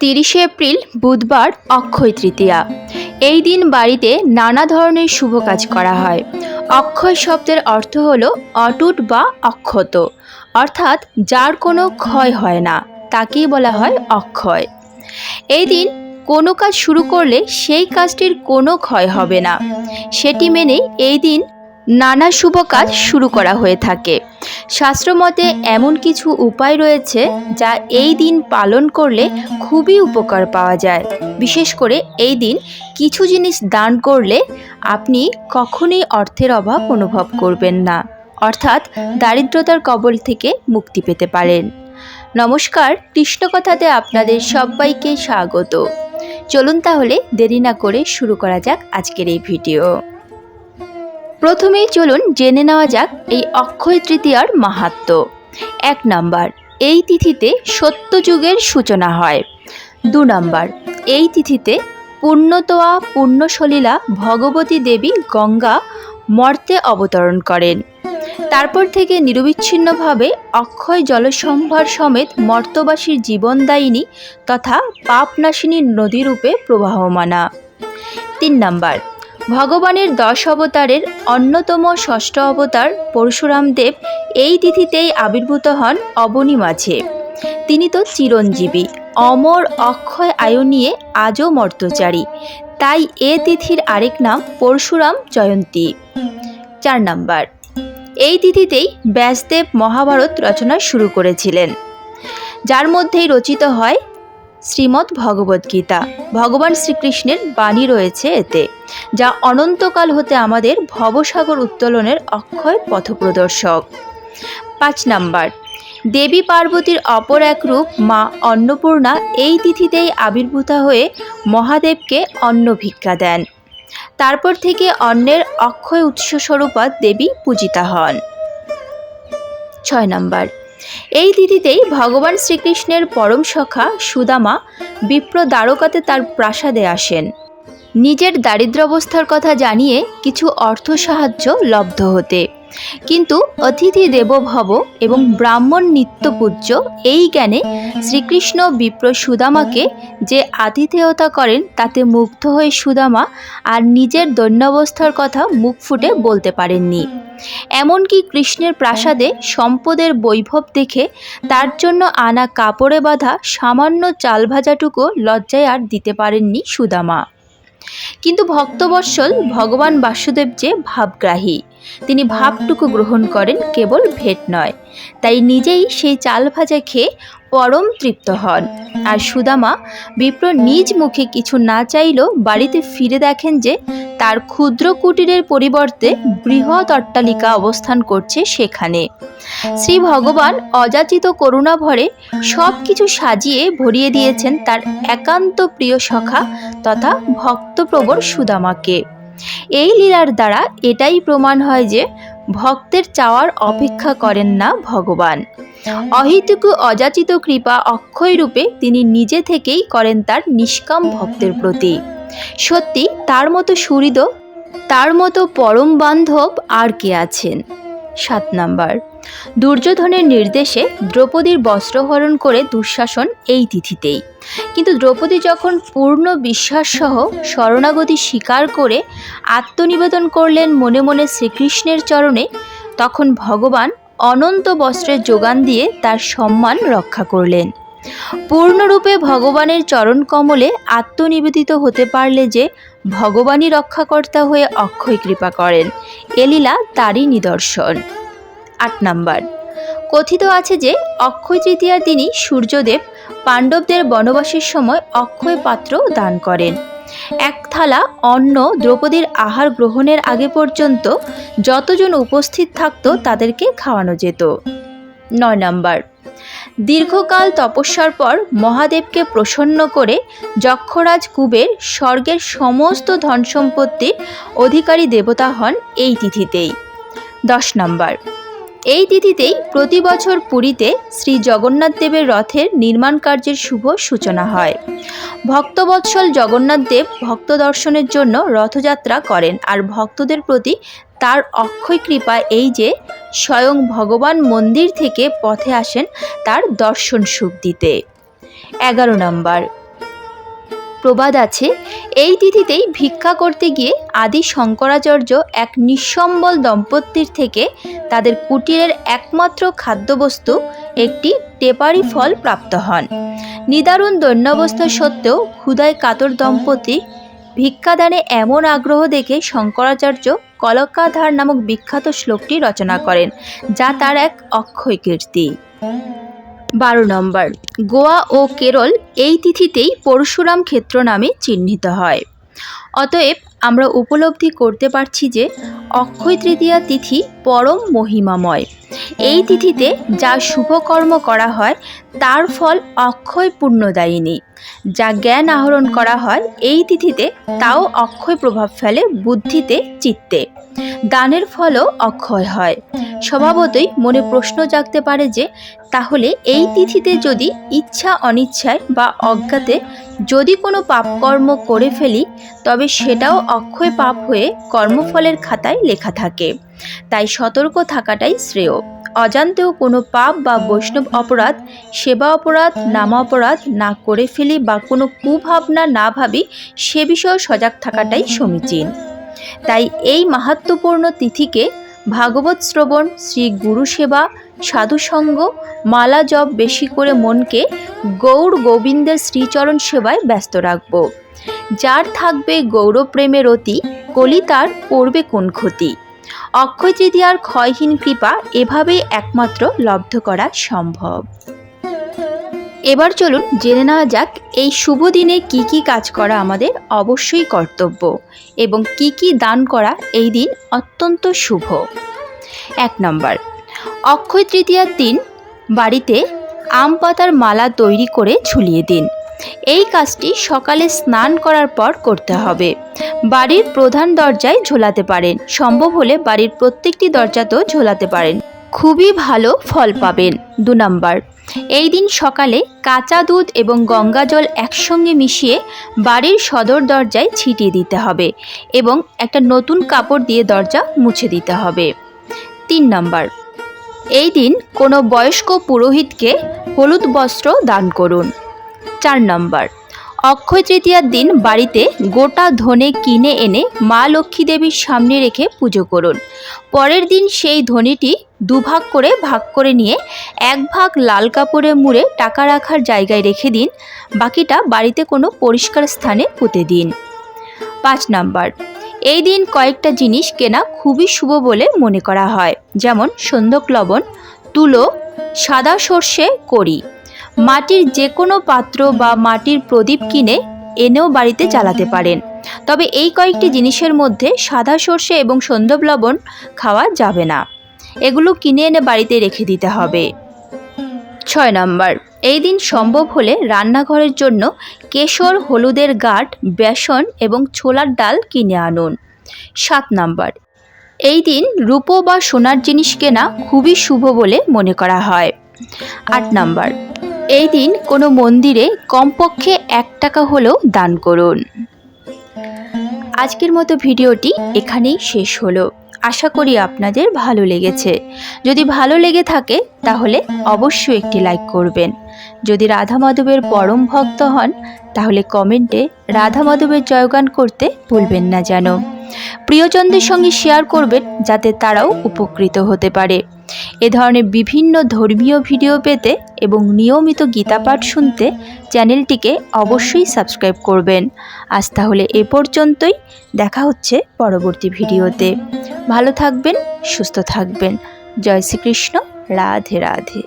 30শে April বুধবার অক্ষয় তৃতীয়া। এই দিন বাড়িতে নানা ধরনের শুভ কাজ করা হয়। অক্ষয় শব্দের অর্থ হলো অটুট বা অক্ষত, অর্থাৎ যার কোনো ক্ষয় হয় না, তাকেই বলা হয় অক্ষয়। এই দিন কোনো কাজ শুরু করলে সেই কাজটির কোনো ক্ষয় হবে না, সেটি মেনেই এই দিন নানা শুভ কাজ শুরু করা হয়ে থাকে। শাস্ত্রমতে এমন কিছু উপায় রয়েছে যা এই দিন পালন করলে খুবই উপকার পাওয়া যায়। বিশেষ করে এই দিন কিছু জিনিস দান করলে আপনি কখনোই অর্থের অভাব অনুভব করবেন না, অর্থাৎ দারিদ্রতার কবল থেকে মুক্তি পেতে পারেন। নমস্কার, কৃষ্ণকথাতে আপনাদের সবাইকে স্বাগত। চলুন তাহলে দেরি না করে শুরু করা যাক আজকের এই ভিডিও। প্রথমেই চলুন জেনে নেওয়া যাক এই অক্ষয় তৃতীয়ার মাহাত্ম্য। 1 নাম্বার, এই তিথিতে সত্যযুগের সূচনা হয়। 2 নাম্বার, এই তিথিতে পুণ্যতোয়া পুণ্যসলীলা ভগবতী দেবী গঙ্গা মর্তে অবতরণ করেন। তারপর থেকে নিরবিচ্ছিন্নভাবে অক্ষয় জলসম্ভার সমেত মর্তবাসীর জীবনদায়িনী তথা পাপনাশিনী নদীরূপে প্রবাহমানা। 3 নাম্বার, ভগবানের 10 অবতারের অন্যতম ষষ্ঠ অবতার পরশুরাম দেব এই তিথিতেই আবির্ভূত হন অবনী মাঝে। তিনি তো চিরঞ্জীবী, অমর অক্ষয় আয়ু নিয়ে আজও মর্তচারী, তাই এ তিথির আরেক নাম পরশুরাম জয়ন্তী। 4 নাম্বার, এই তিথিতেই ব্যাসদেব মহাভারত রচনা শুরু করেছিলেন, যার মধ্যেই রচিত হয় শ্রীমদ্ ভগবদ্গীতা। ভগবান শ্রীকৃষ্ণের বাণী রয়েছে এতে, যা অনন্তকাল হতে আমাদের ভবসাগর উত্তোলনের অক্ষয় পথপ্রদর্শক। 5 নাম্বার, দেবী পার্বতীর অপর এক রূপ মা অন্নপূর্ণা এই তিথিতেই আবির্ভূতা হয়ে মহাদেবকে অন্ন ভিক্ষা দেন। তারপর থেকে অন্নের অক্ষয় উৎসস্বরূপা দেবী পূজিতা হন। 6 নাম্বার, এই তিথিতেই ভগবান শ্রীকৃষ্ণের পরম সখা সুদামা বিপ্র দ্বারকাতে তার প্রাসাদে আসেন নিজের দারিদ্র্যাবস্থার কথা জানিয়ে কিছু অর্থ সাহায্য লব্ধ হতে। কিন্তু অতিথি দেবো ভব এবং ব্রাহ্মণ নিত্যপূজ্য এই জ্ঞানে শ্রীকৃষ্ণ বিপ্র সুদামাকে যে আতিথেয়তা করেন তাতে মুগ্ধ হয়ে সুদামা আর নিজের দৈন্যাবস্থার কথা মুখ ফুটে বলতে পারেননি। এমনকি কৃষ্ণের প্রাসাদে সম্পদের বৈভব দেখে তার জন্য আনা কাপড়ে বাঁধা সামান্য চাল ভাজাটুকু লজ্জায় আর দিতে পারেননি সুদামা। কিন্তু ভক্তবৎসল ভগবান বাসুদেব যে ভাবগ্রাহী, তিনি ভাবটুকু গ্রহণ করেন, কেবল ভেট নয়। তাই নিজেই সেই চাল ভাজা খেয়ে পরম তৃপ্ত হন। আর সুদামা বিপ্র নিজ মুখে কিছু না চাইলেও বাড়িতে ফিরে দেখেন যে তার ক্ষুদ্র কুটিরের পরিবর্তে বৃহৎ অট্টালিকা অবস্থান করছে সেখানে। শ্রী ভগবান অযাচিত করুণা ভরে সব কিছু সাজিয়ে ভরিয়ে দিয়েছেন তার একান্ত প্রিয় সখা তথা ভক্তপ্রবর সুদামাকে। এই লীলার দ্বারা এটাই প্রমাণ হয় যে ভক্তের চাওয়ার অপেক্ষা করেন না ভগবান। অহেতুক অযাচিত কৃপা অক্ষয় রূপে তিনি নিজে থেকেই করেন তার নিষ্কাম ভক্তের প্রতি। সত্যি তার মতো সুহৃদ, তার মতো পরম বান্ধব আর কে আছেন। 7 নাম্বার, দুর্যোধনের নির্দেশে দ্রৌপদীর বস্ত্রহরণ করে দুঃশাসন এই তিথিতেই। কিন্তু দ্রৌপদী যখন পূর্ণ বিশ্বাসসহ শরণাগতি স্বীকার করে আত্মনিবেদন করলেন মনে মনে শ্রীকৃষ্ণের চরণে, তখন ভগবান অনন্ত বস্ত্রের যোগান দিয়ে তার সম্মান রক্ষা করলেন। পূর্ণরূপে ভগবানের চরণ কমলে আত্মনিবেদিত হতে পারলে যে ভগবানই রক্ষাকর্তা হয়ে অক্ষয় কৃপা করেন, এ লীলা তারই নিদর্শন। 8 নাম্বার, কথিত আছে যে অক্ষয় তৃতীয়ার দিনই সূর্যদেব পাণ্ডবদের বনবাসের সময় অক্ষয় পাত্র দান করেন। এক থালা অন্ন দ্রৌপদীর আহার গ্রহণের আগে পর্যন্ত যতজন উপস্থিত থাকত তাদেরকে খাওয়ানো যেত। 9 নাম্বার, দীর্ঘকাল তপস্যার পর মহাদেবকে প্রসন্ন করে যক্ষরাজ কুবের স্বর্গের সমস্ত ধন সম্পত্তির অধিকারী দেবতা হন এই তিথিতেই। 10 নাম্বার, এই তিথিতেই প্রতি বছর পুরীতে শ্রী জগন্নাথ দেবের রথের নির্মাণ কার্যের শুভ সূচনা হয়। ভক্তবৎসল জগন্নাথ দেব ভক্ত দর্শনের জন্য রথযাত্রা করেন, আর ভক্তদের প্রতি তার অক্ষয় কৃপা এই যে স্বয়ং ভগবান মন্দির থেকে পথে আসেন তার দর্শন সুখ দিতে। 11 নাম্বার, প্রবাদ আছে, এই তিথিতেই ভিক্ষা করতে গিয়ে আদি শঙ্করাচার্য এক নিঃসম্বল দম্পতির থেকে তাদের কুটিরের একমাত্র খাদ্যবস্তু একটি টেপারি ফল প্রাপ্ত হন। নিদারুণ দৈন্যাবস্থা সত্ত্বেও ক্ষুধায় কাতর দম্পতি ভিক্ষাদানে এমন আগ্রহ দেখে শঙ্করাচার্য কলকাধার নামক বিখ্যাত শ্লোকটি রচনা করেন, যা তার এক অক্ষয় কীর্তি। 12 নম্বর, গোয়া ও কেরল এই তিথিতেই পরশুরাম ক্ষেত্র নামে চিহ্নিত হয়। অতএব আমরা উপলব্ধি করতে পারছি যে অক্ষয় তৃতীয়া তিথি পরম মহিমাময়। এই তিথিতে যা শুভকর্ম করা হয় তার ফল অক্ষয় পুণ্যদায়িনী। যা জ্ঞান আহরণ করা হয় এই তিথিতে তাও অক্ষয় প্রভাব ফেলে বুদ্ধিতে, চিত্তে। দানের ফলও অক্ষয় হয়। স্বভাবতই মনে প্রশ্ন জাগতে পারে যে তাহলে এই তিথিতে যদি ইচ্ছা অনিচ্ছায় বা অজ্ঞাতে যদি কোনো পাপকর্ম করে ফেলি তবে সেটাও অক্ষয় পাপ হয়ে কর্মফলের খাতায় লেখা থাকে। তাই সতর্ক থাকাটাই শ্রেয়। অজান্তেও কোনো পাপ বা বৈষ্ণব অপরাধ, সেবা অপরাধ, নামা অপরাধ না করে ফেলি বা কোনো কুভাবনা না ভাবি সে বিষয়ে সজাগ থাকাটাই সমীচীন। তাই এই মাহাত্ম্যপূর্ণ তিথিকে ভাগবত শ্রবণ, শ্রী গুরু সেবা, সাধুসঙ্গ, মালা জপ বেশি করে মনকে গৌর গোবিন্দের শ্রীচরণ সেবায় ব্যস্ত রাখব। যার থাকবে গৌরপ্রেমের অতি, কলি তার করবে কোন ক্ষতি। অক্ষয় তৃতীয়ার ক্ষয়হীন কৃপা এভাবেই একমাত্র লব্ধ করা সম্ভব। এবার চলুন জেনে নেওয়া যাক এই শুভ দিনে কি কি কাজ করা আমাদের অবশ্যই কর্তব্য এবং কি কি দান করা এই দিন অত্যন্ত শুভ। 1 নম্বর, অক্ষয় তৃতীয়ার দিন বাড়িতে আম পাতার মালা তৈরি করে ঝুলিয়ে দিন। এই কাজটি সকালে স্নান করার পর করতে হবে। বাড়ির প্রধান দরজায় ঝোলাতে পারেন, সম্ভব হলে বাড়ির প্রত্যেকটি দরজাতেও ঝোলাতে পারেন, খুবই ভালো ফল পাবেন। 2 নম্বর, এই দিন সকালে কাঁচা দুধ এবং গঙ্গা জল একসঙ্গে মিশিয়ে বাড়ির সদর দরজায় ছিটিয়ে দিতে হবে এবং একটা নতুন কাপড় দিয়ে দরজা মুছে দিতে হবে। 3 নম্বর, এই দিন কোনো বয়স্ক পুরোহিতকে হলুদ বস্ত্র দান করুন। 4 নম্বর, অক্ষয় তৃতীয়ার দিন বাড়িতে গোটা ধনে কিনে এনে মা লক্ষ্মী দেবীর সামনে রেখে পুজো করুন। পরের দিন সেই ধনেটি দুভাগ করে ভাগ করে নিয়ে এক ভাগ লাল কাপড়ে মুড়ে টাকা রাখার জায়গায় রেখে দিন, বাকিটা বাড়িতে কোনো পরিষ্কার স্থানে পুঁতে দিন। 5 নম্বর, এই দিন কয়েকটা জিনিস কেনা খুবই শুভ বলে মনে করা হয়, যেমন সন্ধক লবণ, তুলো, সাদা সর্ষে, কড়ি। মাটির যে কোনো পাত্র বা মাটির প্রদীপ কিনে এনেও বাড়িতে জ্বালাতে পারেন, তবে এই কয়েকটি জিনিসের মধ্যে সাদা সর্ষে এবং সন্ধক লবণ খাওয়া যাবে না, এগুলো কিনে এনে বাড়িতে রেখে দিতে হবে। 6 নম্বর, এই দিন সম্ভব হলে রান্নাঘরের জন্য কেশর, হলুদের গাঁট, বেসন এবং ছোলার ডাল কিনে আনুন। 7 নম্বর, এই দিন রূপো বা সোনার জিনিস কেনা খুবই শুভ বলে মনে করা হয়। 8 নম্বর, এই দিন কোনো মন্দিরে কমপক্ষে 1 টাকা হলেও দান করুন। আজকের মতো ভিডিওটি এখানেই শেষ হলো। আশা করি আপনাদের ভালো লেগেছে। যদি ভালো লেগে থাকে তাহলে অবশ্যই একটি লাইক করবেন। যদি রাধা মাধবের পরম ভক্ত হন তাহলে কমেন্টে রাধা মাধবের জয়গান করতে ভুলবেন না যেন। প্রিয়জনদের সঙ্গে শেয়ার করবেন যাতে তারাও উপকৃত হতে পারে। এ ধরনের বিভিন্ন ধর্মীয় ভিডিও পেতে এবং নিয়মিত গীতা পাঠ শুনতে চ্যানেলটিকে অবশ্যই সাবস্ক্রাইব করবেন। আজ তাহলে এ পর্যন্তই, দেখা হচ্ছে পরবর্তী ভিডিওতে। ভালো থাকবেন, সুস্থ থাকবেন। জয় শ্রীকৃষ্ণ। রাধে রাধে।